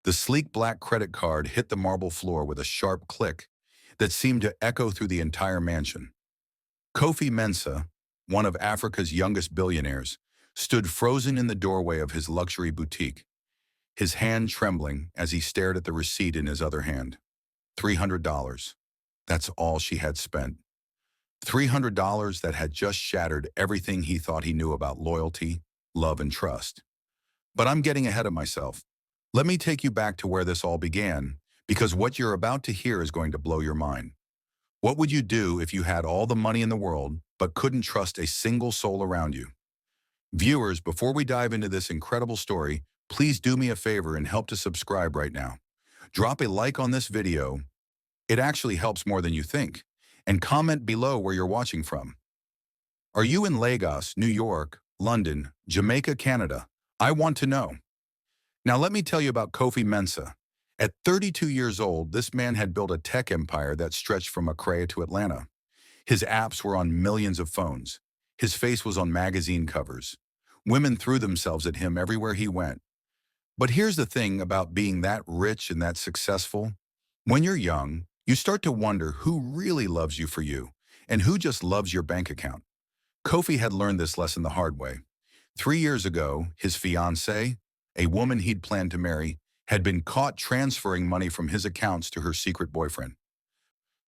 The sleek black credit card hit the marble floor with a sharp click that seemed to echo through the entire mansion. Kofi Mensah, one of Africa's youngest billionaires, stood frozen in the doorway of his luxury boutique, his hand trembling as he stared at the receipt in his other hand. $300. That's all she had spent. $300 that had just shattered everything he thought he knew about loyalty, love, and trust. But I'm getting ahead of myself. Let me take you back to where this all began, because what you're about to hear is going to blow your mind. What would you do if you had all the money in the world, but couldn't trust a single soul around you? Viewers, before we dive into this incredible story, please do me a favor and help to subscribe right now. Drop a like on this video. It actually helps more than you think. And comment below where you're watching from. Are you in Lagos, New York, London, Jamaica, Canada? I want to know. Now let me tell you about Kofi Mensah. At 32 years old, this man had built a tech empire that stretched from Accra to Atlanta. His apps were on millions of phones. His face was on magazine covers. Women threw themselves at him everywhere he went. But here's the thing about being that rich and that successful. When you're young, you start to wonder who really loves you for you and who just loves your bank account. Kofi had learned this lesson the hard way. 3 years ago, his fiancée, a woman he'd planned to marry, had been caught transferring money from his accounts to her secret boyfriend.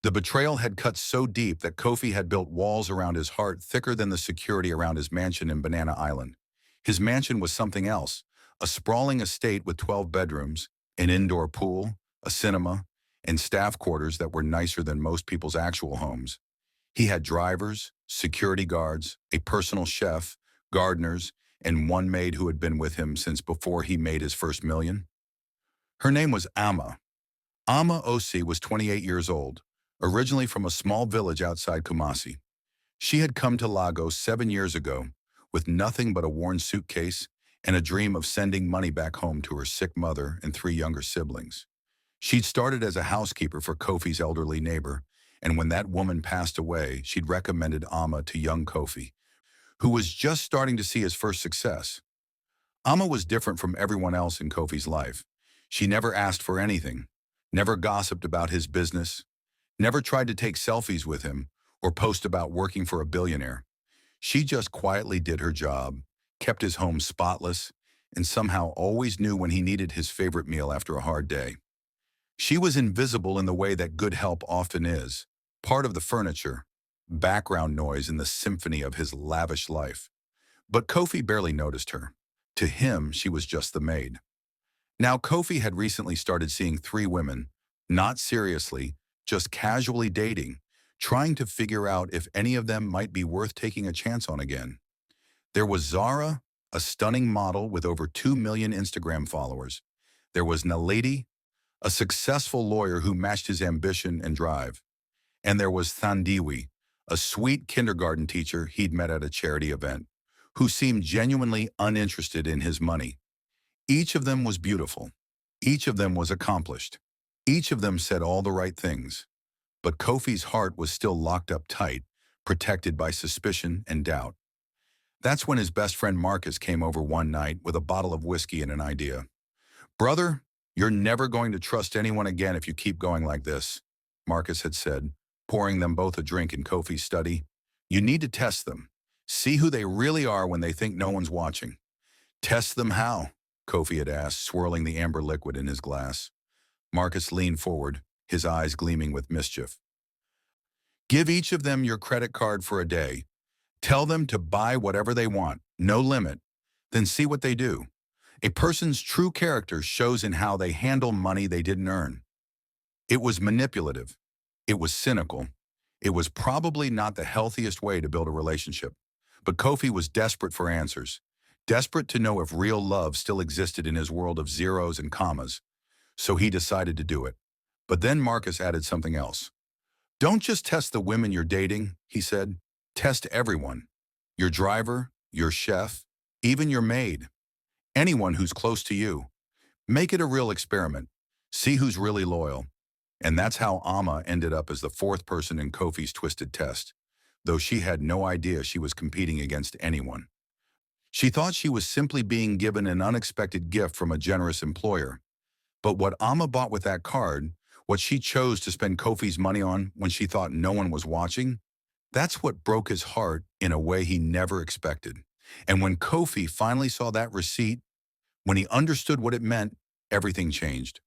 The betrayal had cut so deep that Kofi had built walls around his heart thicker than the security around his mansion in Banana Island. His mansion was something else, a sprawling estate with 12 bedrooms, an indoor pool, a cinema, and staff quarters that were nicer than most people's actual homes. He had drivers, security guards, a personal chef, gardeners, and one maid who had been with him since before he made his first million. Her name was Ama. Ama Osi was 28 years old, originally from a small village outside Kumasi. She had come to Lagos 7 years ago with nothing but a worn suitcase and a dream of sending money back home to her sick mother and 3 younger siblings. She'd started as a housekeeper for Kofi's elderly neighbor, and when that woman passed away, she'd recommended Ama to young Kofi, who was just starting to see his first success. Ama was different from everyone else in Kofi's life. She never asked for anything, never gossiped about his business, never tried to take selfies with him or post about working for a billionaire. She just quietly did her job, kept his home spotless, and somehow always knew when he needed his favorite meal after a hard day. She was invisible in the way that good help often is, part of the furniture, background noise in the symphony of his lavish life. But Kofi barely noticed her. To him, she was just the maid. Now, Kofi had recently started seeing 3 women, not seriously, just casually dating, trying to figure out if any of them might be worth taking a chance on again. There was Zara, a stunning model with over 2 million Instagram followers. There was Naledi, a successful lawyer who matched his ambition and drive. And there was Thandiwe, a sweet kindergarten teacher he'd met at a charity event, who seemed genuinely uninterested in his money. Each of them was beautiful. Each of them was accomplished. Each of them said all the right things. But Kofi's heart was still locked up tight, protected by suspicion and doubt. That's when his best friend Marcus came over one night with a bottle of whiskey and an idea. "Brother, you're never going to trust anyone again if you keep going like this," Marcus had said, pouring them both a drink in Kofi's study. "You need to test them. See who they really are when they think no one's watching." "Test them how?" Kofi had asked, swirling the amber liquid in his glass. Marcus leaned forward, his eyes gleaming with mischief. "Give each of them your credit card for a day. Tell them to buy whatever they want, no limit. Then see what they do. A person's true character shows in how they handle money they didn't earn." It was manipulative. It was cynical. It was probably not the healthiest way to build a relationship. But Kofi was desperate for answers, desperate to know if real love still existed in his world of zeros and commas. So he decided to do it. But then Marcus added something else. "Don't just test the women you're dating," he said. "Test everyone. Your driver, your chef, even your maid. Anyone who's close to you. Make it a real experiment. See who's really loyal." And that's how Ama ended up as the 4th person in Kofi's twisted test, though she had no idea she was competing against anyone. She thought she was simply being given an unexpected gift from a generous employer. But what Amma bought with that card, what she chose to spend Kofi's money on when she thought no one was watching, that's what broke his heart in a way he never expected. And when Kofi finally saw that receipt, when he understood what it meant, everything changed.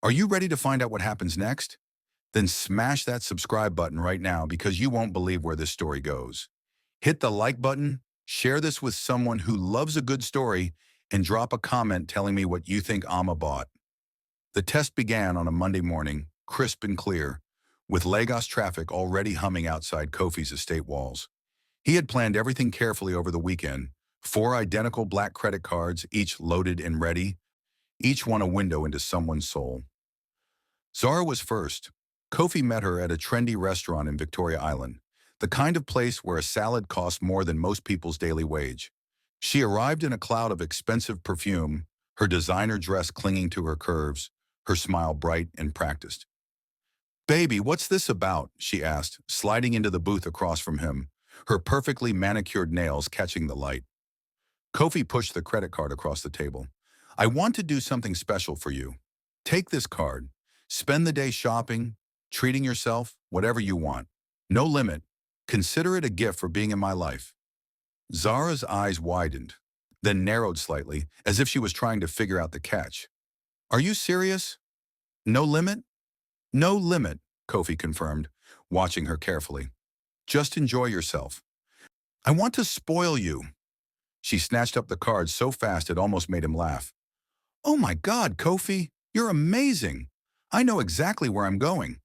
Are you ready to find out what happens next? Then smash that subscribe button right now because you won't believe where this story goes. Hit the like button, share this with someone who loves a good story, and drop a comment telling me what you think Amma bought. The test began on a Monday morning, crisp and clear, with Lagos traffic already humming outside Kofi's estate walls. He had planned everything carefully over the weekend, 4 identical black credit cards, each loaded and ready, each one a window into someone's soul. Zara was first. Kofi met her at a trendy restaurant in Victoria Island, the kind of place where a salad costs more than most people's daily wage. She arrived in a cloud of expensive perfume, her designer dress clinging to her curves, her smile bright and practiced. "Baby, what's this about?" she asked, sliding into the booth across from him, her perfectly manicured nails catching the light. Kofi pushed the credit card across the table. "I want to do something special for you. Take this card. Spend the day shopping, treating yourself, whatever you want. No limit. Consider it a gift for being in my life." Zara's eyes widened, then narrowed slightly, as if she was trying to figure out the catch. "Are you serious? No limit?" "No limit," Kofi confirmed, watching her carefully. "Just enjoy yourself." "I want to spoil you." She snatched up the card so fast it almost made him laugh. "Oh my God, Kofi, you're amazing. I know exactly where I'm going."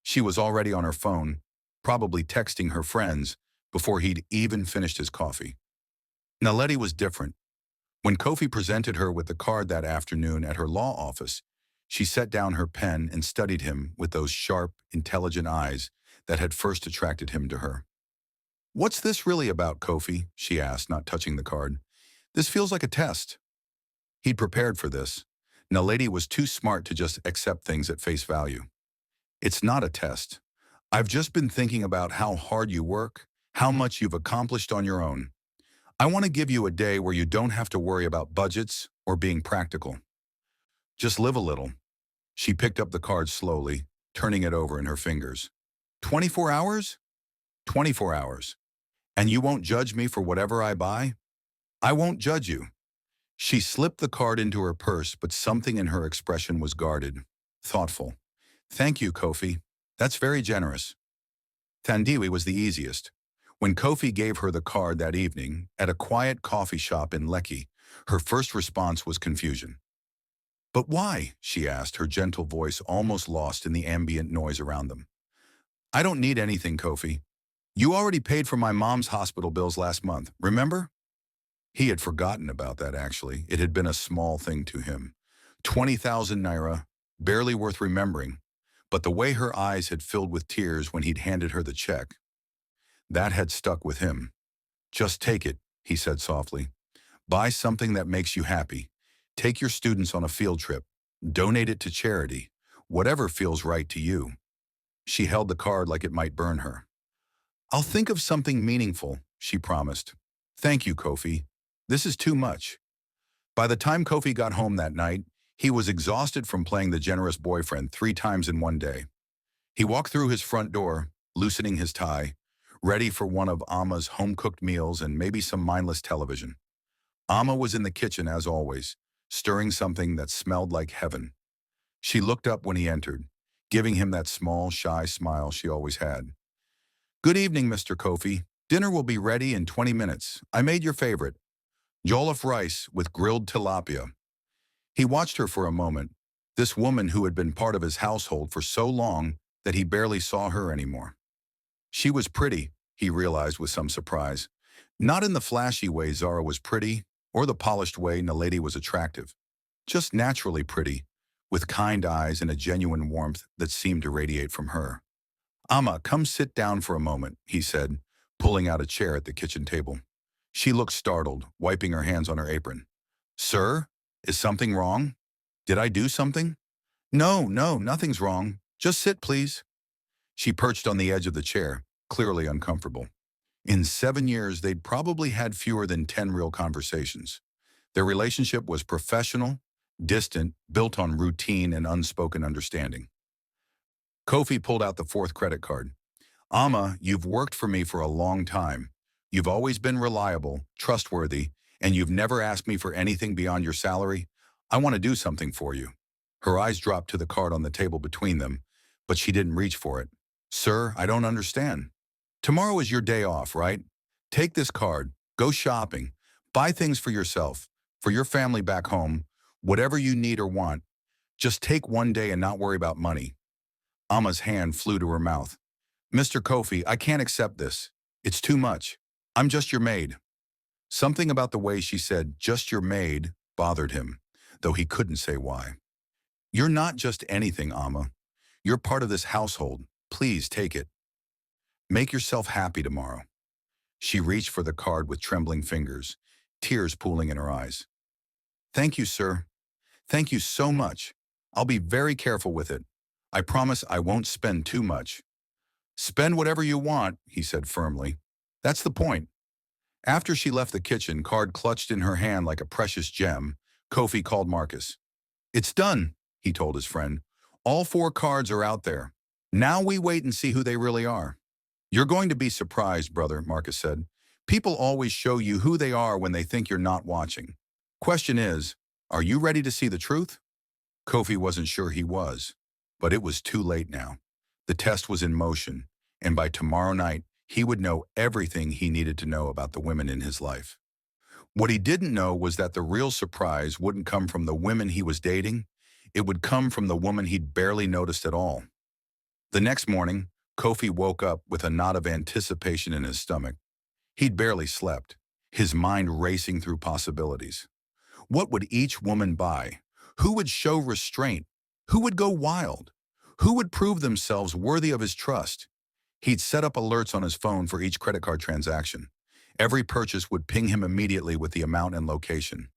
She was already on her phone, probably texting her friends before he'd even finished his coffee. Naledi was different. When Kofi presented her with the card that afternoon at her law office, she set down her pen and studied him with those sharp, intelligent eyes that had first attracted him to her. "What's this really about, Kofi?" she asked, not touching the card. "This feels like a test." He'd prepared for this. Naledi was too smart to just accept things at face value. "It's not a test. I've just been thinking about how hard you work, how much you've accomplished on your own. I want to give you a day where you don't have to worry about budgets or being practical. Just live a little." She picked up the card slowly, turning it over in her fingers. 24 hours? 24 hours. And you won't judge me for whatever I buy? I won't judge you. She slipped the card into her purse, but something in her expression was guarded, thoughtful. "Thank you, Kofi. That's very generous." Tandiwi was the easiest. When Kofi gave her the card that evening, at a quiet coffee shop in Lekki, her first response was confusion. "But why?" she asked, her gentle voice almost lost in the ambient noise around them. "I don't need anything, Kofi. You already paid for my mom's hospital bills last month, remember?" He had forgotten about that, actually. It had been a small thing to him. 20,000 naira, barely worth remembering. But the way her eyes had filled with tears when he'd handed her the check, that had stuck with him. "Just take it," he said softly. "Buy something that makes you happy. Take your students on a field trip. Donate it to charity. Whatever feels right to you." She held the card like it might burn her. "I'll think of something meaningful," she promised. "Thank you, Kofi. This is too much." By the time Kofi got home that night, he was exhausted from playing the generous boyfriend 3 times in one day. He walked through his front door, loosening his tie, ready for one of Amma's home-cooked meals and maybe some mindless television. Amma was in the kitchen as always, stirring something that smelled like heaven. She looked up when he entered, giving him that small, shy smile she always had. "Good evening, Mr. Kofi. Dinner will be ready in 20 minutes. I made your favorite, jollof rice with grilled tilapia." He watched her for a moment, this woman who had been part of his household for so long that he barely saw her anymore. She was pretty, he realized with some surprise. Not in the flashy way Zara was pretty, or the polished way Naledi was attractive. Just naturally pretty, with kind eyes and a genuine warmth that seemed to radiate from her. "Amma, come sit down for a moment," he said, pulling out a chair at the kitchen table. She looked startled, wiping her hands on her apron. "Sir, is something wrong? Did I do something?" "No, no, nothing's wrong. Just sit, please." She perched on the edge of the chair, clearly uncomfortable. In 7 years, they'd probably had fewer than 10 real conversations. Their relationship was professional, distant, built on routine and unspoken understanding. Kofi pulled out the fourth credit card. Amma, you've worked for me for a long time. You've always been reliable, trustworthy, and you've never asked me for anything beyond your salary. I want to do something for you. Her eyes dropped to the card on the table between them, but she didn't reach for it. Sir, I don't understand. Tomorrow is your day off, right? Take this card, go shopping, buy things for yourself, for your family back home, whatever you need or want. Just take one day and not worry about money. Amma's hand flew to her mouth. Mr. Kofi, I can't accept this. It's too much. I'm just your maid. Something about the way she said, just your maid, bothered him, though he couldn't say why. You're not just anything, Amma. You're part of this household. Please take it. Make yourself happy tomorrow. She reached for the card with trembling fingers, tears pooling in her eyes. Thank you, sir. Thank you so much. I'll be very careful with it. I promise I won't spend too much. Spend whatever you want, he said firmly. That's the point. After she left the kitchen, card clutched in her hand like a precious gem, Kofi called Marcus. It's done, he told his friend. All 4 cards are out there. Now we wait and see who they really are. You're going to be surprised, brother, Marcus said. People always show you who they are when they think you're not watching. Question is, are you ready to see the truth? Kofi wasn't sure he was, but it was too late now. The test was in motion, and by tomorrow night, he would know everything he needed to know about the women in his life. What he didn't know was that the real surprise wouldn't come from the women he was dating. It would come from the woman he'd barely noticed at all. The next morning, Kofi woke up with a knot of anticipation in his stomach. He'd barely slept, his mind racing through possibilities. What would each woman buy? Who would show restraint? Who would go wild? Who would prove themselves worthy of his trust? He'd set up alerts on his phone for each credit card transaction. Every purchase would ping him immediately with the amount and location.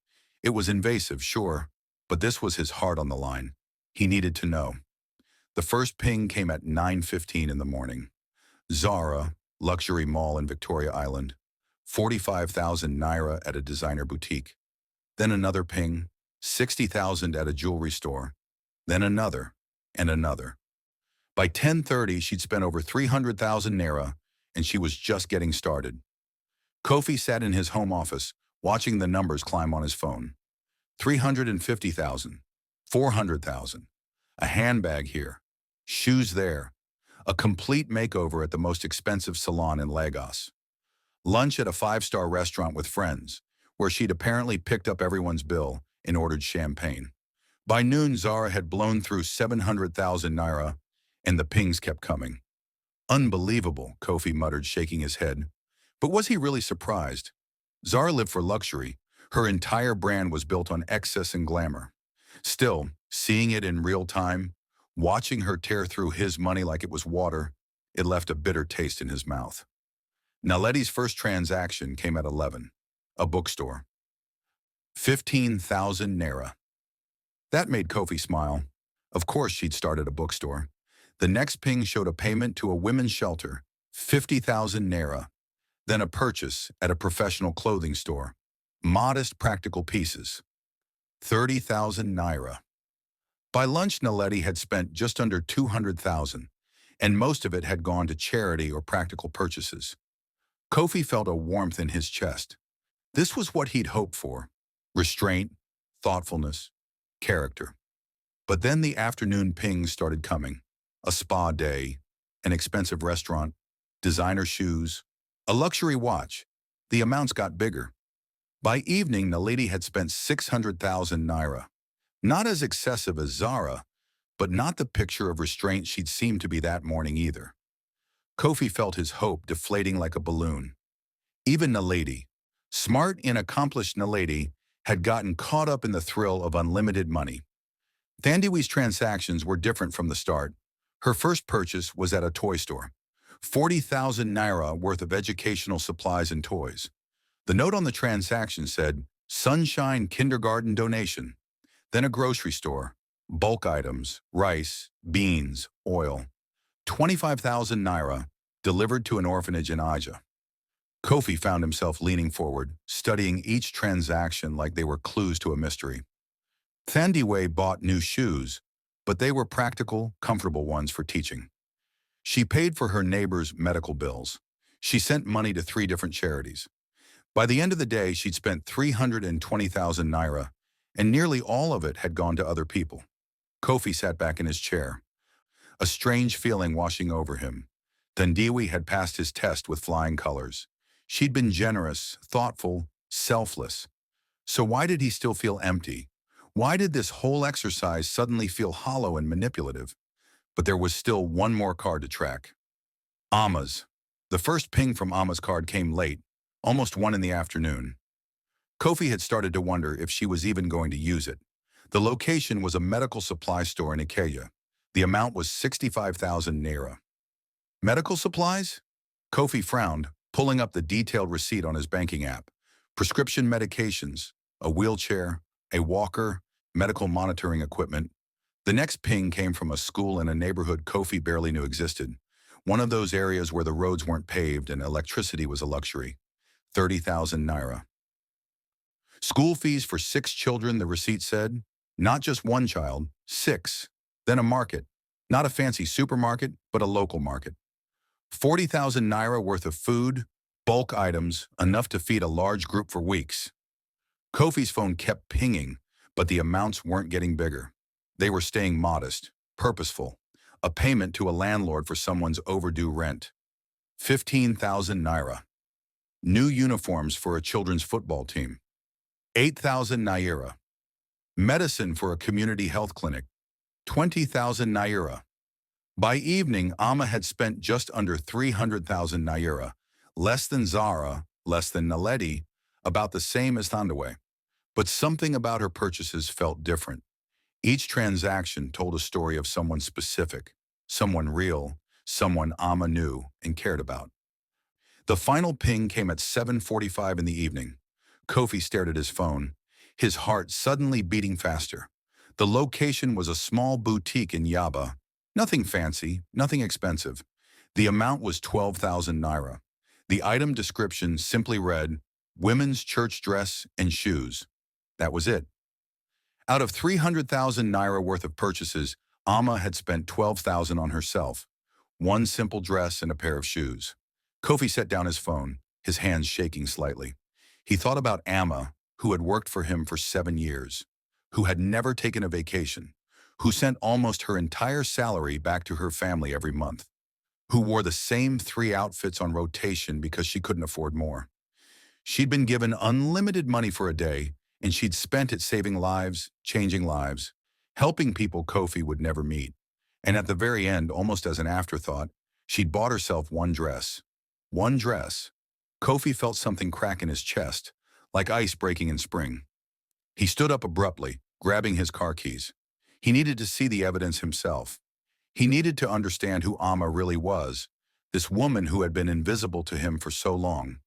It was invasive, sure, but this was his heart on the line. He needed to know. The first ping came at 9:15 in the morning. Zara, luxury mall in Victoria Island. 45,000 naira at a designer boutique. Then another ping, 60,000 at a jewelry store. Then another, and another. By 10:30, she'd spent over 300,000 naira, and she was just getting started. Kofi sat in his home office, watching the numbers climb on his phone. 350,000, 400,000, a handbag here, shoes there, a complete makeover at the most expensive salon in Lagos, lunch at a 5-star restaurant with friends, where she'd apparently picked up everyone's bill and ordered champagne. By noon, Zara had blown through 700,000 naira, and the pings kept coming. Unbelievable, Kofi muttered, shaking his head. But was he really surprised? Zara lived for luxury. Her entire brand was built on excess and glamour. Still, seeing it in real time, watching her tear through his money like it was water, it left a bitter taste in his mouth. Naletti's first transaction came at 11. A bookstore. 15,000 naira. That made Kofi smile. Of course she'd started a bookstore. The next ping showed a payment to a women's shelter, 50,000 naira. Then a purchase at a professional clothing store. Modest, practical pieces. 30,000 naira. By lunch, Naletti had spent just under 200,000, and most of it had gone to charity or practical purchases. Kofi felt a warmth in his chest. This was what he'd hoped for. Restraint, thoughtfulness, character. But then the afternoon pings started coming. A spa day, an expensive restaurant, designer shoes, a luxury watch. The amounts got bigger. By evening, Naledi had spent 600,000 naira. Not as excessive as Zara, but not the picture of restraint she'd seemed to be that morning either. Kofi felt his hope deflating like a balloon. Even Naledi, smart and accomplished Naledi, had gotten caught up in the thrill of unlimited money. Thandiwee's transactions were different from the start. Her first purchase was at a toy store. 40,000 naira worth of educational supplies and toys. The note on the transaction said, Sunshine Kindergarten Donation. Then a grocery store, bulk items, rice, beans, oil. 25,000 naira, delivered to an orphanage in Aja. Kofi found himself leaning forward, studying each transaction like they were clues to a mystery. Thandiwe bought new shoes, but they were practical, comfortable ones for teaching. She paid for her neighbor's medical bills. She sent money to 3 different charities. By the end of the day, she'd spent 320,000 naira, and nearly all of it had gone to other people. Kofi sat back in his chair, a strange feeling washing over him. Thandiwe had passed his test with flying colors. She'd been generous, thoughtful, selfless. So why did he still feel empty? Why did this whole exercise suddenly feel hollow and manipulative? But there was still one more card to track. Amma's. The first ping from Amma's card came late, almost 1 in the afternoon. Kofi had started to wonder if she was even going to use it. The location was a medical supply store in Ikeja. The amount was 65,000 naira. Medical supplies? Kofi frowned, pulling up the detailed receipt on his banking app. Prescription medications, a wheelchair, a walker, medical monitoring equipment. The next ping came from a school in a neighborhood Kofi barely knew existed. One of those areas where the roads weren't paved and electricity was a luxury. 30,000 naira. School fees for 6 children, the receipt said. Not just one child, 6. Then a market. Not a fancy supermarket, but a local market. 40,000 naira worth of food, bulk items, enough to feed a large group for weeks. Kofi's phone kept pinging, but the amounts weren't getting bigger. They were staying modest, purposeful. A payment to a landlord for someone's overdue rent. 15,000 naira. New uniforms for a children's football team. 8,000 naira. Medicine for a community health clinic. 20,000 naira. By evening, Amma had spent just under 300,000 naira, less than Zara, less than Naledi, about the same as Thandiwe. But something about her purchases felt different. Each transaction told a story of someone specific, someone real, someone Amma knew and cared about. The final ping came at 7:45 in the evening. Kofi stared at his phone, his heart suddenly beating faster. The location was a small boutique in Yaba. Nothing fancy, nothing expensive. The amount was 12,000 naira. The item description simply read, women's church dress and shoes. That was it. Out of 300,000 naira worth of purchases, Amma had spent 12,000 on herself. One simple dress and a pair of shoes. Kofi set down his phone, his hands shaking slightly. He thought about Amma, who had worked for him for 7 years, who had never taken a vacation, who sent almost her entire salary back to her family every month, who wore the same 3 outfits on rotation because she couldn't afford more. She'd been given unlimited money for a day, and she'd spent it saving lives, changing lives, helping people Kofi would never meet. And at the very end, almost as an afterthought, she'd bought herself one dress. One dress. Kofi felt something crack in his chest, like ice breaking in spring. He stood up abruptly, grabbing his car keys. He needed to see the evidence himself. He needed to understand who Amma really was, this woman who had been invisible to him for so long.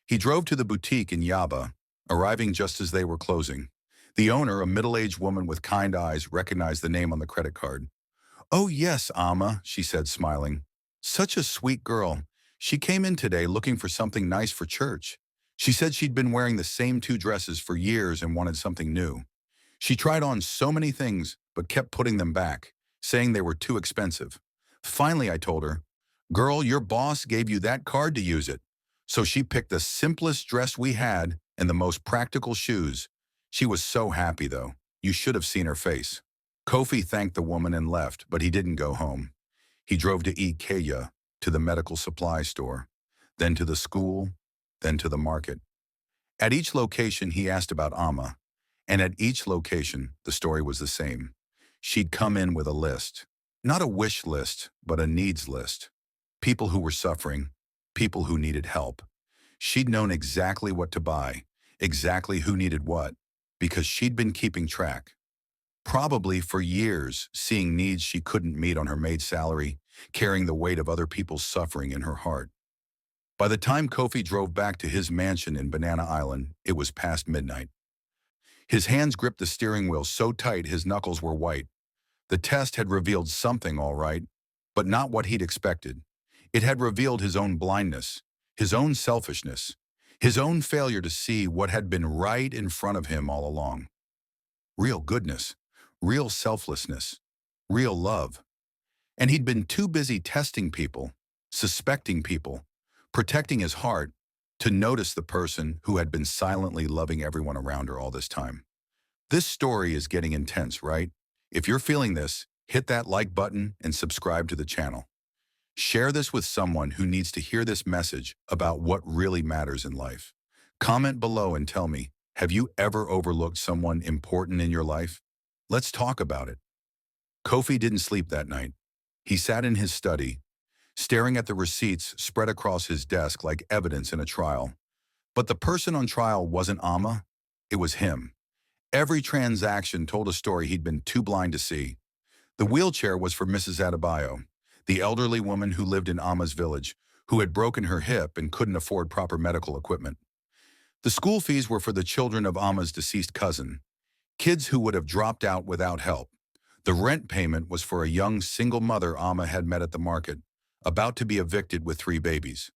He drove to the boutique in Yaba, arriving just as they were closing. The owner, a middle-aged woman with kind eyes, recognized the name on the credit card. "Oh yes, Amma," she said, smiling. "Such a sweet girl. She came in today looking for something nice for church. She said she'd been wearing the same 2 dresses for years and wanted something new. She tried on so many things, but kept putting them back, saying they were too expensive. Finally, I told her, 'Girl, your boss gave you that card to use it.' So she picked the simplest dress we had and the most practical shoes. She was so happy, though. You should have seen her face." Kofi thanked the woman and left, but he didn't go home. He drove to Ikeja, to the medical supply store, then to the school, then to the market. At each location, he asked about Amma, and at each location, the story was the same. She'd come in with a list. Not a wish list, but a needs list. People who were suffering, people who needed help. She'd known exactly what to buy, exactly who needed what, because she'd been keeping track. Probably for years, seeing needs she couldn't meet on her maid's salary, carrying the weight of other people's suffering in her heart. By the time Kofi drove back to his mansion in Banana Island, it was past midnight. His hands gripped the steering wheel so tight his knuckles were white. The test had revealed something, all right, but not what he'd expected. It had revealed his own blindness, his own selfishness, his own failure to see what had been right in front of him all along. real goodness, real selflessness, real love. And he'd been too busy testing people, suspecting people, protecting his heart, to notice the person who had been silently loving everyone around her all this time. This story is getting intense, right? If you're feeling this, hit that like button and subscribe to the channel. Share this with someone who needs to hear this message about what really matters in life. Comment below and tell me, have you ever overlooked someone important in your life? Let's talk about it. Kofi didn't sleep that night. He sat in his study, staring at the receipts spread across his desk like evidence in a trial. But the person on trial wasn't Amma, it was him. Every transaction told a story he'd been too blind to see. The wheelchair was for Mrs. Adebayo, the elderly woman who lived in Amma's village, who had broken her hip and couldn't afford proper medical equipment. The school fees were for the children of Amma's deceased cousin, kids who would have dropped out without help. The rent payment was for a young single mother Amma had met at the market, about to be evicted with 3 babies.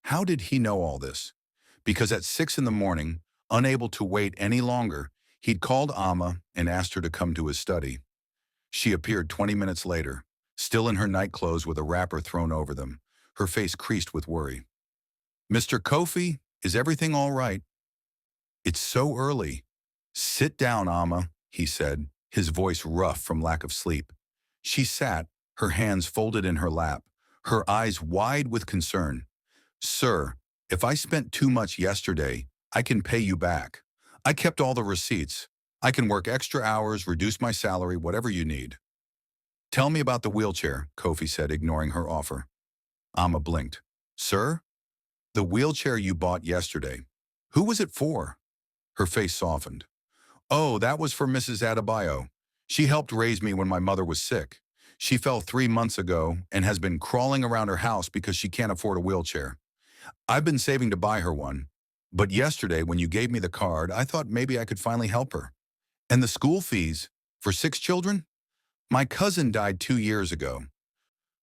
How did he know all this? Because at 6 in the morning, unable to wait any longer, he'd called Amma and asked her to come to his study. She appeared 20 minutes later, still in her nightclothes with a wrapper thrown over them, her face creased with worry. "Mr. Kofi, is everything all right?" "It's so early." "Sit down, Amma," he said, his voice rough from lack of sleep. She sat, her hands folded in her lap, her eyes wide with concern. "Sir, if I spent too much yesterday, I can pay you back. I kept all the receipts. I can work extra hours, reduce my salary, whatever you need." "Tell me about the wheelchair," Kofi said, ignoring her offer. Amma blinked. "Sir? The wheelchair you bought yesterday. Who was it for?" Her face softened. "Oh, that was for Mrs. Adebayo. She helped raise me when my mother was sick. She fell 3 months ago and has been crawling around her house because she can't afford a wheelchair. I've been saving to buy her one. But yesterday, when you gave me the card, I thought maybe I could finally help her." "And the school fees? For 6 children?" "My cousin died 2 years ago.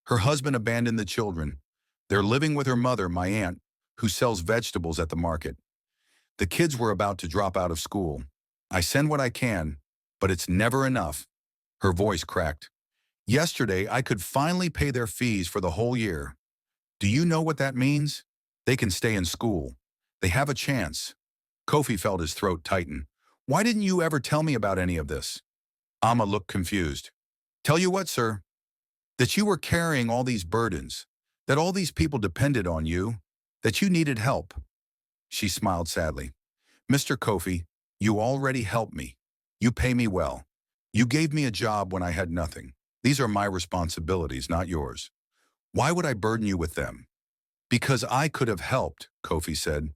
Her husband abandoned the children. They're living with her mother, my aunt, who sells vegetables at the market. The kids were about to drop out of school. I send what I can, but it's never enough." Her voice cracked. "Yesterday, I could finally pay their fees for the whole year. Do you know what that means? They can stay in school. They have a chance." Kofi felt his throat tighten. "Why didn't you ever tell me about any of this?" Amma looked confused. "Tell you what, sir, that you were carrying all these burdens, that all these people depended on you, that you needed help." She smiled sadly. "Mr. Kofi, you already helped me. You pay me well. You gave me a job when I had nothing. These are my responsibilities, not yours. Why would I burden you with them?" "Because I could have helped," Kofi said,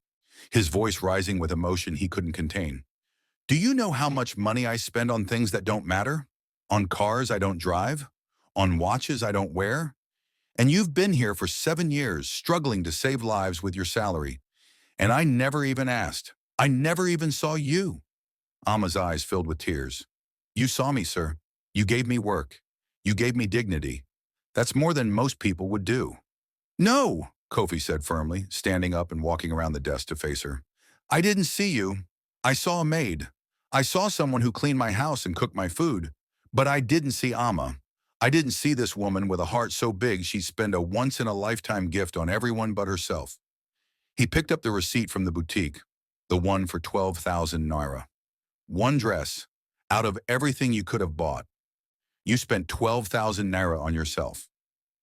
his voice rising with emotion he couldn't contain. "Do you know how much money I spend on things that don't matter? On cars I don't drive? On watches I don't wear? And you've been here for 7 years, struggling to save lives with your salary. And I never even asked. I never even saw you." Amma's eyes filled with tears. "You saw me, sir. You gave me work. You gave me dignity. That's more than most people would do." "No," Kofi said firmly, standing up and walking around the desk to face her. "I didn't see you. I saw a maid. I saw someone who cleaned my house and cooked my food. But I didn't see Amma. I didn't see this woman with a heart so big she'd spend a once-in-a-lifetime gift on everyone but herself." He picked up the receipt from the boutique, the one for 12,000 naira. "One dress, out of everything you could have bought. You spent 12,000 naira on yourself.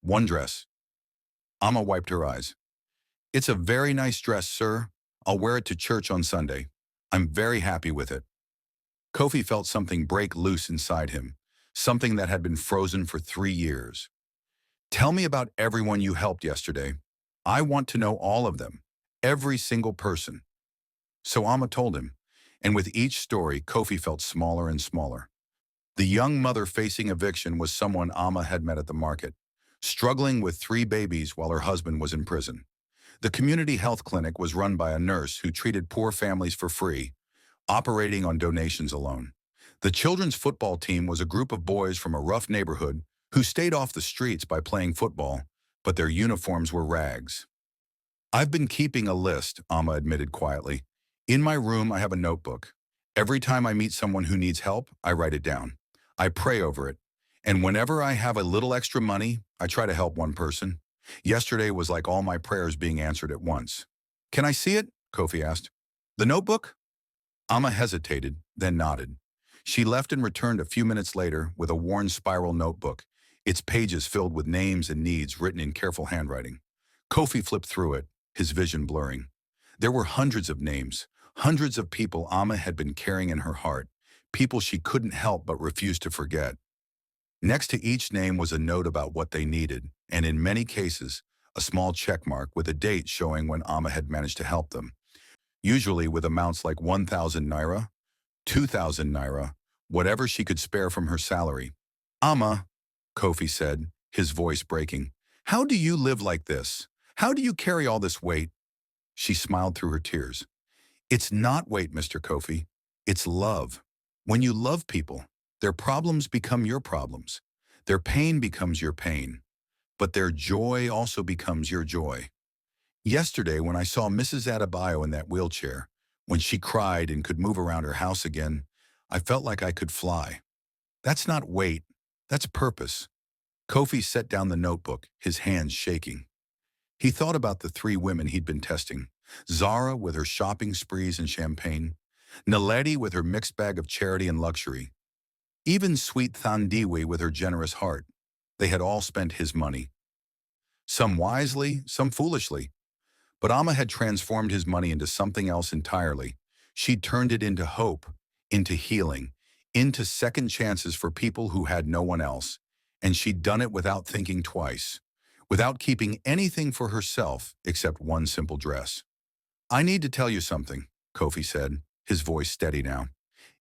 One dress." Amma wiped her eyes. "It's a very nice dress, sir. I'll wear it to church on Sunday. I'm very happy with it." Kofi felt something break loose inside him, something that had been frozen for 3 years. "Tell me about everyone you helped yesterday. I want to know all of them, every single person." So Amma told him, and with each story, Kofi felt smaller and smaller. The young mother facing eviction was someone Amma had met at the market, struggling with 3 babies while her husband was in prison. The community health clinic was run by a nurse who treated poor families for free, operating on donations alone. The children's football team was a group of boys from a rough neighborhood who stayed off the streets by playing football, but their uniforms were rags. "I've been keeping a list," Amma admitted quietly. "In my room, I have a notebook. Every time I meet someone who needs help, I write it down. I pray over it. And whenever I have a little extra money, I try to help one person. Yesterday was like all my prayers being answered at once. Can I see it? Kofi asked. The notebook? Amma hesitated, then nodded. She left and returned a few minutes later with a worn spiral notebook, its pages filled with names and needs written in careful handwriting. Kofi flipped through it, his vision blurring. There were hundreds of names, hundreds of people Amma had been carrying in her heart, people she couldn't help but refused to forget. Next to each name was a note about what they needed, and in many cases, a small check mark with a date showing when Amma had managed to help them, usually with amounts like 1,000 naira, 2,000 naira, whatever she could spare from her salary. Amma, Kofi said, his voice breaking, how do you live like this? How do you carry all this weight? She smiled through her tears. It's not weight, Mr. Kofi. It's love. When you love people, their problems become your problems. Their pain becomes your pain. But their joy also becomes your joy. Yesterday, when I saw Mrs. Adebayo in that wheelchair, when she cried and could move around her house again, I felt like I could fly. That's not weight. That's purpose. Kofi set down the notebook, his hands shaking. He thought about the three women he'd been testing. Zara with her shopping sprees and champagne. Naledi with her mixed bag of charity and luxury. Even sweet Thandiwe with her generous heart. They had all spent his money. Some wisely, some foolishly. But Amma had transformed his money into something else entirely. She'd turned it into hope, into healing, into second chances for people who had no one else. And she'd done it without thinking twice, without keeping anything for herself except one simple dress. I need to tell you something, Kofi said, his voice steady now.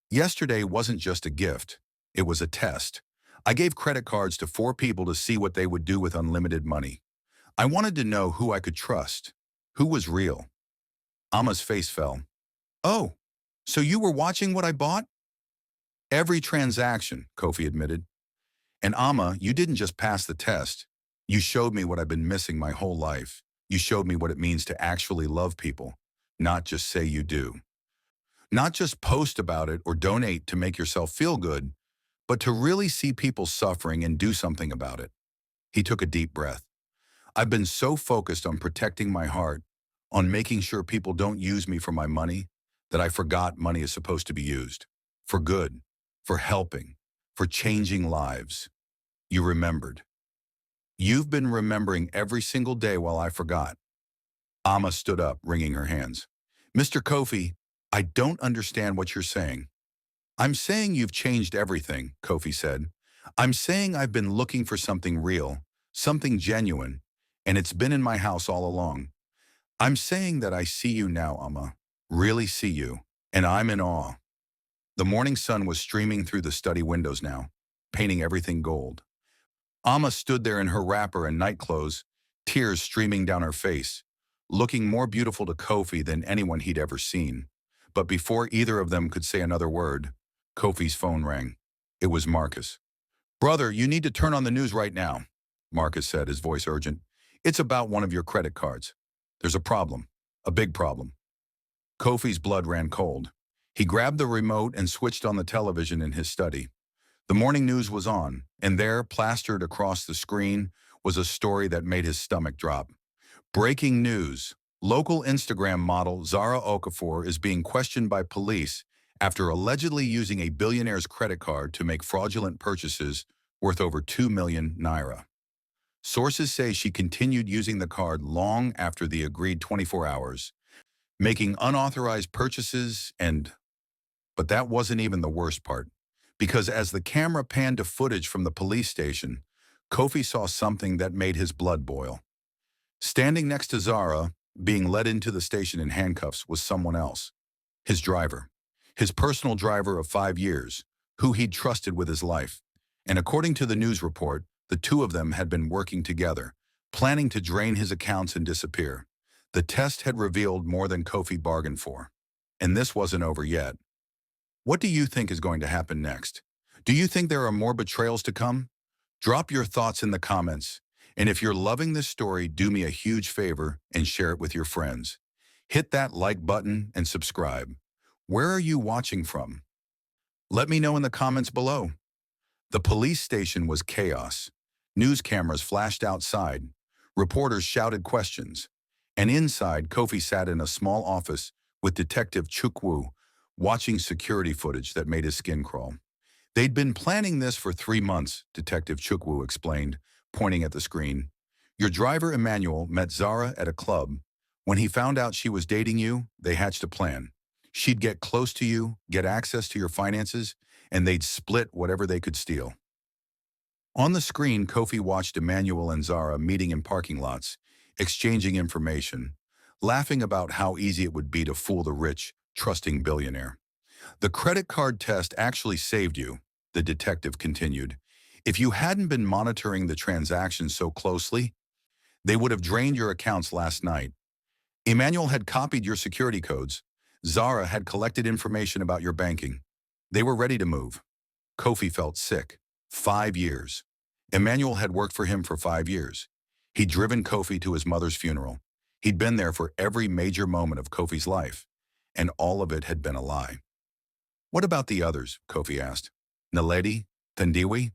Yesterday wasn't just a gift. It was a test. I gave credit cards to 4 people to see what they would do with unlimited money. I wanted to know who I could trust, who was real. Amma's face fell. Oh, so you were watching what I bought? Every transaction, Kofi admitted. And Amma, you didn't just pass the test. You showed me what I've been missing my whole life. You showed me what it means to actually love people, not just say you do. Not just post about it or donate to make yourself feel good, but to really see people suffering and do something about it. He took a deep breath. I've been so focused on protecting my heart, on making sure people don't use me for my money, that I forgot money is supposed to be used. For good, for helping, for changing lives. You remembered. You've been remembering every single day while I forgot. Amma stood up, wringing her hands. Mr. Kofi, I don't understand what you're saying. I'm saying you've changed everything, Kofi said. I'm saying I've been looking for something real, something genuine, and it's been in my house all along. I'm saying that I see you now, Amma, really see you, and I'm in awe. The morning sun was streaming through the study windows now, painting everything gold. Amma stood there in her wrapper and nightclothes, tears streaming down her face, looking more beautiful to Kofi than anyone he'd ever seen. But before either of them could say another word, Kofi's phone rang. It was Marcus. Brother, you need to turn on the news right now, Marcus said, his voice urgent. It's about one of your credit cards. There's a problem, a big problem. Kofi's blood ran cold. He grabbed the remote and switched on the television in his study. The morning news was on, and there, plastered across the screen, was a story that made his stomach drop. Breaking news. Local Instagram model Zara Okafor is being questioned by police after allegedly using a billionaire's credit card to make fraudulent purchases worth over 2 million naira. Sources say she continued using the card long after the agreed 24 hours, making unauthorized purchases But that wasn't even the worst part, because as the camera panned to footage from the police station, Kofi saw something that made his blood boil. Standing next to Zara, being led into the station in handcuffs, was someone else. His driver. His personal driver of 5 years, who he'd trusted with his life. And according to the news report, the two of them had been working together, planning to drain his accounts and disappear. The test had revealed more than Kofi bargained for. And this wasn't over yet. What do you think is going to happen next? Do you think there are more betrayals to come? Drop your thoughts in the comments. And if you're loving this story, do me a huge favor and share it with your friends. Hit that like button and subscribe. Where are you watching from? Let me know in the comments below. The police station was chaos. News cameras flashed outside. Reporters shouted questions. And inside, Kofi sat in a small office with Detective Chukwu, watching security footage that made his skin crawl. They'd been planning this for 3 months, Detective Chukwu explained, pointing at the screen. Your driver, Emmanuel, met Zara at a club. When he found out she was dating you, they hatched a plan. She'd get close to you, get access to your finances, and they'd split whatever they could steal. On the screen, Kofi watched Emmanuel and Zara meeting in parking lots, exchanging information, laughing about how easy it would be to fool the rich, trusting billionaire. The credit card test actually saved you, the detective continued. If you hadn't been monitoring the transactions so closely, they would have drained your accounts last night. Emmanuel had copied your security codes. Zara had collected information about your banking. They were ready to move. Kofi felt sick. 5 years. Emmanuel had worked for him for 5 years. He'd driven Kofi to his mother's funeral. He'd been there for every major moment of Kofi's life, and all of it had been a lie. What about the others? Kofi asked. Naledi? Thandiwe?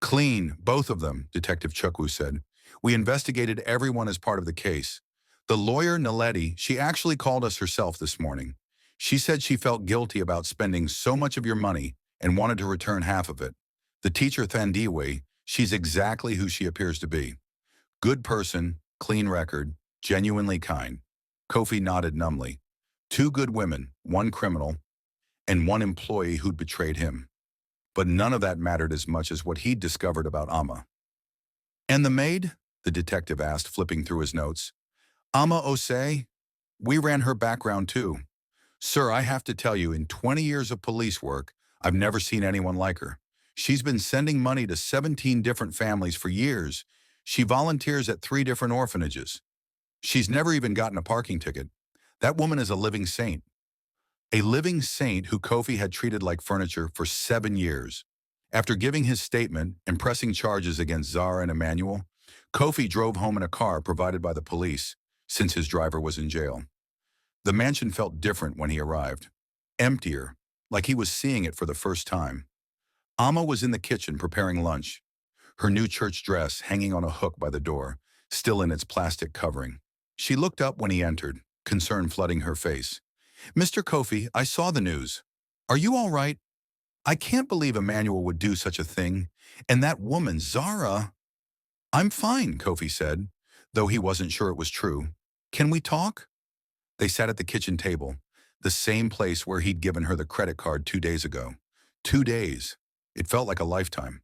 Clean, both of them, Detective Chukwu said. We investigated everyone as part of the case. The lawyer, Naledi, she actually called us herself this morning. She said she felt guilty about spending so much of your money and wanted to return half of it. The teacher, Thandiwe, she's exactly who she appears to be. Good person, clean record, genuinely kind. Kofi nodded numbly. 2 good women, 1 criminal, and 1 employee who'd betrayed him. But none of that mattered as much as what he'd discovered about Amma. And the maid? The detective asked, flipping through his notes. Amma Osei? We ran her background too. Sir, I have to tell you, in 20 years of police work, I've never seen anyone like her. She's been sending money to 17 different families for years. She volunteers at 3 different orphanages. She's never even gotten a parking ticket. That woman is a living saint. A living saint who Kofi had treated like furniture for 7 years. After giving his statement and pressing charges against Zara and Emmanuel, Kofi drove home in a car provided by the police, since his driver was in jail. The mansion felt different when he arrived. Emptier, like he was seeing it for the first time. Amma was in the kitchen preparing lunch, her new church dress hanging on a hook by the door, still in its plastic covering. She looked up when he entered, concern flooding her face. Mr. Kofi, I saw the news. Are you all right? I can't believe Emmanuel would do such a thing. And that woman, Zara. I'm fine, Kofi said, though he wasn't sure it was true. Can we talk? They sat at the kitchen table, the same place where he'd given her the credit card 2 days ago. 2 days. It felt like a lifetime.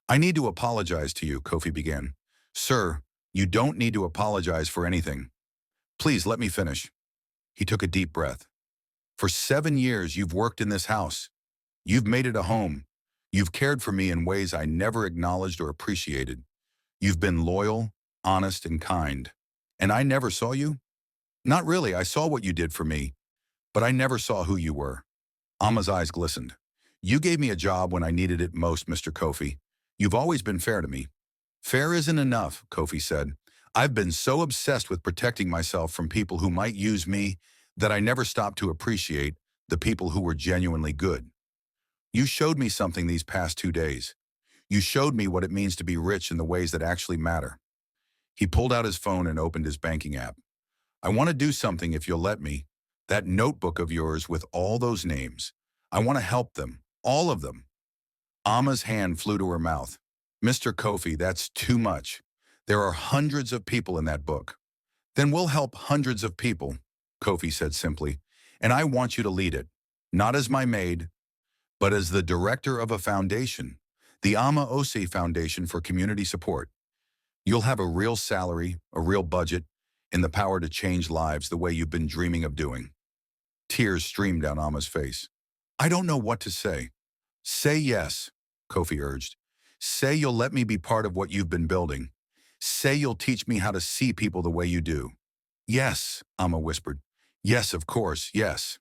I need to apologize to you, Kofi began. Sir, you don't need to apologize for anything. Please let me finish. He took a deep breath. For 7 years, you've worked in this house. You've made it a home. You've cared for me in ways I never acknowledged or appreciated. You've been loyal, honest, and kind. And I never saw you? Not really. I saw what you did for me, but I never saw who you were. Amma's eyes glistened. You gave me a job when I needed it most, Mr. Kofi. You've always been fair to me. Fair isn't enough, Kofi said. I've been so obsessed with protecting myself from people who might use me that I never stopped to appreciate the people who were genuinely good. You showed me something these past 2 days. You showed me what it means to be rich in the ways that actually matter. He pulled out his phone and opened his banking app. I want to do something if you'll let me. That notebook of yours with all those names. I want to help them, all of them. Amma's hand flew to her mouth. Mr. Kofi, that's too much. There are hundreds of people in that book. Then we'll help hundreds of people, Kofi said simply, and I want you to lead it, not as my maid, but as the director of a foundation, the Amma Osei Foundation for Community Support. You'll have a real salary, a real budget, and the power to change lives the way you've been dreaming of doing. Tears streamed down Amma's face. I don't know what to say. Say yes, Kofi urged. Say you'll let me be part of what you've been building. Say you'll teach me how to see people the way you do. Yes, Amma whispered. Yes, of course, yes.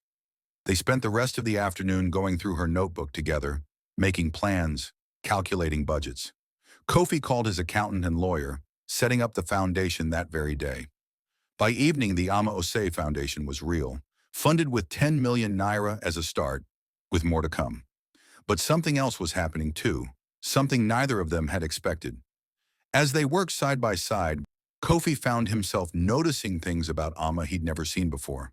They spent the rest of the afternoon going through her notebook together, making plans, calculating budgets. Kofi called his accountant and lawyer, setting up the foundation that very day. By evening, the Amma Osei Foundation was real, funded with 10 million naira as a start, with more to come. But something else was happening too, something neither of them had expected. As they worked side by side, Kofi found himself noticing things about Amma he'd never seen before.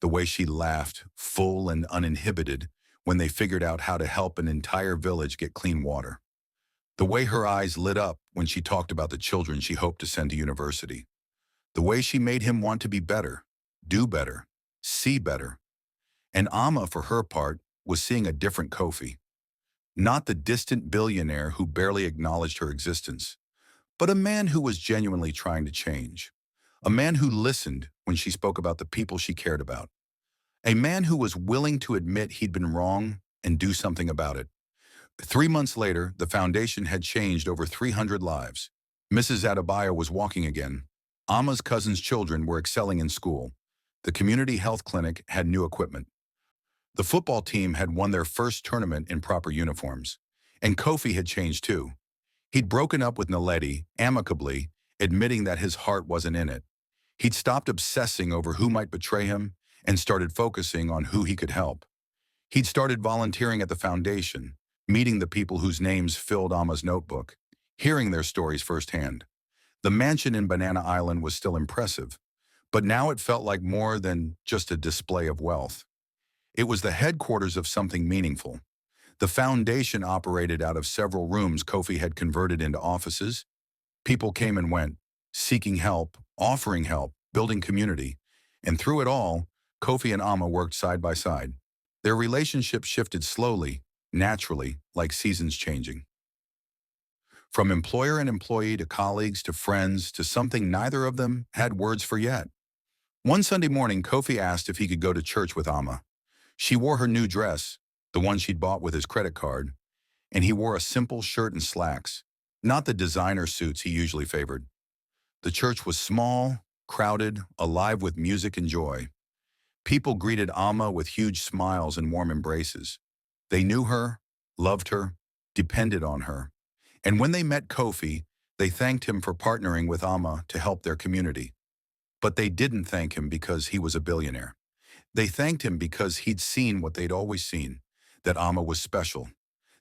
The way she laughed, full and uninhibited, when they figured out how to help an entire village get clean water. The way her eyes lit up when she talked about the children she hoped to send to university. The way she made him want to be better, do better, see better. And Amma, for her part, was seeing a different Kofi. Not the distant billionaire who barely acknowledged her existence, but a man who was genuinely trying to change. A man who listened when she spoke about the people she cared about. A man who was willing to admit he'd been wrong and do something about it. 3 months later, the foundation had changed over 300 lives. Mrs. Adebayo was walking again. Amma's cousin's children were excelling in school. The community health clinic had new equipment. The football team had won their first tournament in proper uniforms. And Kofi had changed too. He'd broken up with Naledi, amicably, admitting that his heart wasn't in it. He'd stopped obsessing over who might betray him and started focusing on who he could help. He'd started volunteering at the foundation, meeting the people whose names filled Amma's notebook, hearing their stories firsthand. The mansion in Banana Island was still impressive, but now it felt like more than just a display of wealth. It was the headquarters of something meaningful. The foundation operated out of several rooms Kofi had converted into offices. People came and went, seeking help, offering help, building community. And through it all, Kofi and Amma worked side by side. Their relationship shifted slowly, naturally, like seasons changing. From employer and employee to colleagues to friends to something neither of them had words for yet. One Sunday morning, Kofi asked if he could go to church with Amma. She wore her new dress, the one she'd bought with his credit card, and he wore a simple shirt and slacks, not the designer suits he usually favored. The church was small, crowded, alive with music and joy. People greeted Amma with huge smiles and warm embraces. They knew her, loved her, depended on her. And when they met Kofi, they thanked him for partnering with Amma to help their community. But they didn't thank him because he was a billionaire. They thanked him because he'd seen what they'd always seen, that Amma was special,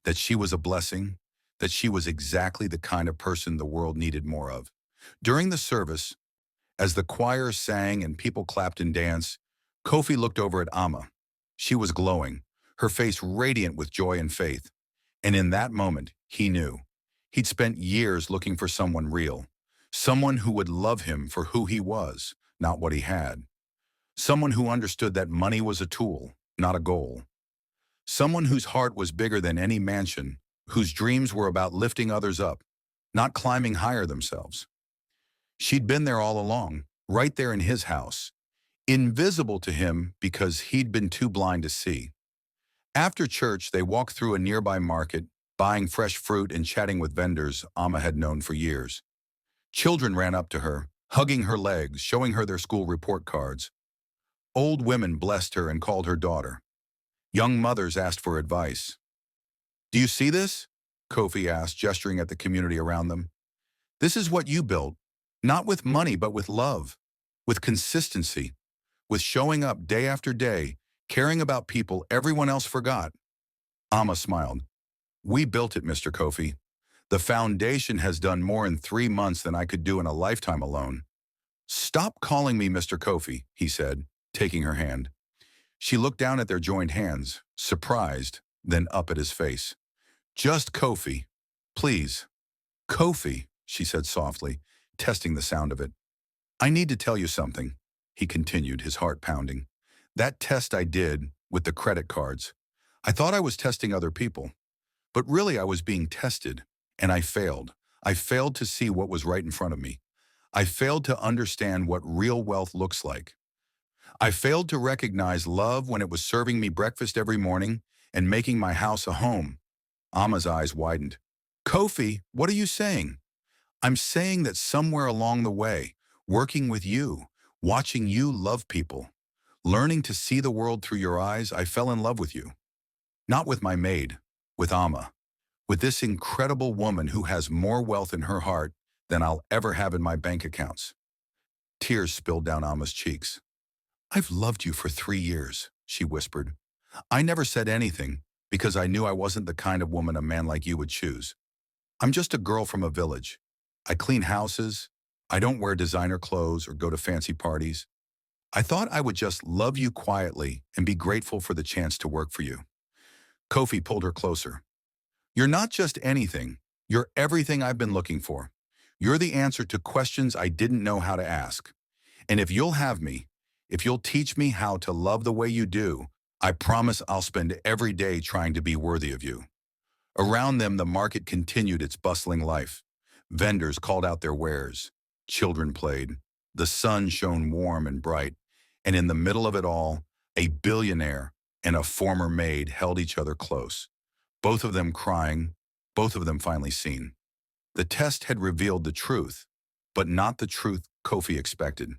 that she was a blessing, that she was exactly the kind of person the world needed more of. During the service, as the choir sang and people clapped and danced, Kofi looked over at Amma. She was glowing, her face radiant with joy and faith. And in that moment, he knew. He'd spent years looking for someone real, someone who would love him for who he was, not what he had. Someone who understood that money was a tool, not a goal. Someone whose heart was bigger than any mansion, whose dreams were about lifting others up, not climbing higher themselves. She'd been there all along, right there in his house, invisible to him because he'd been too blind to see. After church, they walked through a nearby market, buying fresh fruit and chatting with vendors Amma had known for years. Children ran up to her, hugging her legs, showing her their school report cards. Old women blessed her and called her daughter. Young mothers asked for advice. "Do you see this?" Kofi asked, gesturing at the community around them. "This is what you built, not with money but with love, with consistency, with showing up day after day, caring about people everyone else forgot." Amma smiled. "We built it, Mr. Kofi. The foundation has done more in 3 months than I could do in a lifetime alone." "Stop calling me Mr. Kofi," he said, taking her hand. She looked down at their joined hands, surprised, then up at his face. "Just Kofi. Please." "Kofi," she said softly, testing the sound of it. "I need to tell you something," he continued, his heart pounding. "That test I did with the credit cards, I thought I was testing other people. But really I was being tested, and I failed. I failed to see what was right in front of me. I failed to understand what real wealth looks like. I failed to recognize love when it was serving me breakfast every morning and making my house a home." Amma's eyes widened. "Kofi, what are you saying?" "I'm saying that somewhere along the way, working with you, watching you love people, learning to see the world through your eyes, I fell in love with you. Not with my maid, with Amma, with this incredible woman who has more wealth in her heart than I'll ever have in my bank accounts." Tears spilled down Amma's cheeks. I've loved you for 3 years, she whispered. I never said anything because I knew I wasn't the kind of woman a man like you would choose. I'm just a girl from a village. I clean houses. I don't wear designer clothes or go to fancy parties. I thought I would just love you quietly and be grateful for the chance to work for you. Kofi pulled her closer. You're not just anything. You're everything I've been looking for. You're the answer to questions I didn't know how to ask. And if you'll have me, if you'll teach me how to love the way you do, I promise I'll spend every day trying to be worthy of you. Around them, the market continued its bustling life. Vendors called out their wares. Children played. The sun shone warm and bright. And in the middle of it all, a billionaire and a former maid held each other close, both of them crying, both of them finally seen. The test had revealed the truth, but not the truth Kofi expected.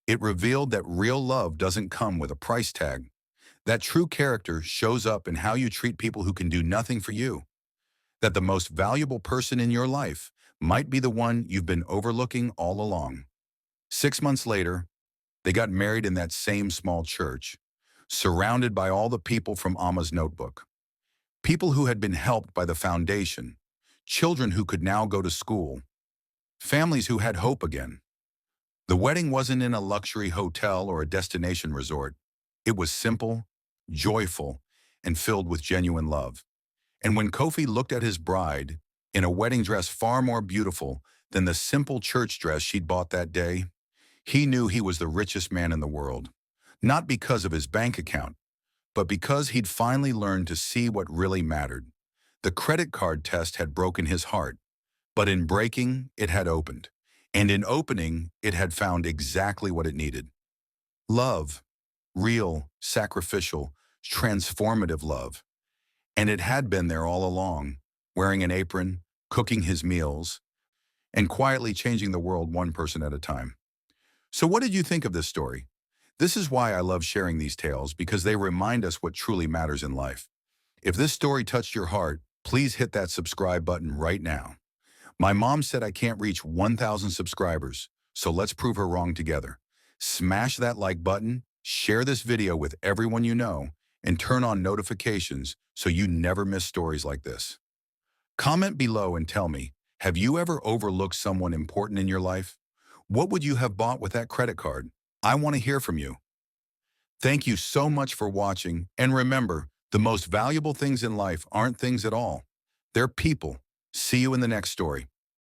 It revealed that real love doesn't come with a price tag. That true character shows up in how you treat people who can do nothing for you. That the most valuable person in your life might be the one you've been overlooking all along. 6 months later, they got married in that same small church, surrounded by all the people from Amma's notebook. People who had been helped by the foundation, children who could now go to school, families who had hope again. The wedding wasn't in a luxury hotel or a destination resort. It was simple, joyful, and filled with genuine love. And when Kofi looked at his bride, in a wedding dress far more beautiful than the simple church dress she'd bought that day, he knew he was the richest man in the world. Not because of his bank account, but because he'd finally learned to see what really mattered. The credit card test had broken his heart, but in breaking, it had opened. And in opening, it had found exactly what it needed. Love. Real, sacrificial, transformative love. And it had been there all along, wearing an apron, cooking his meals, and quietly changing the world one person at a time. So what did you think of this story? This is why I love sharing these tales, because they remind us what truly matters in life. If this story touched your heart, please hit that subscribe button right now. My mom said I can't reach 1,000 subscribers, so let's prove her wrong together. Smash that like button, share this video with everyone you know, and turn on notifications so you never miss stories like this. Comment below and tell me, have you ever overlooked someone important in your life? What would you have bought with that credit card? I want to hear from you. Thank you so much for watching, and remember, the most valuable things in life aren't things at all. They're people. See you in the next story.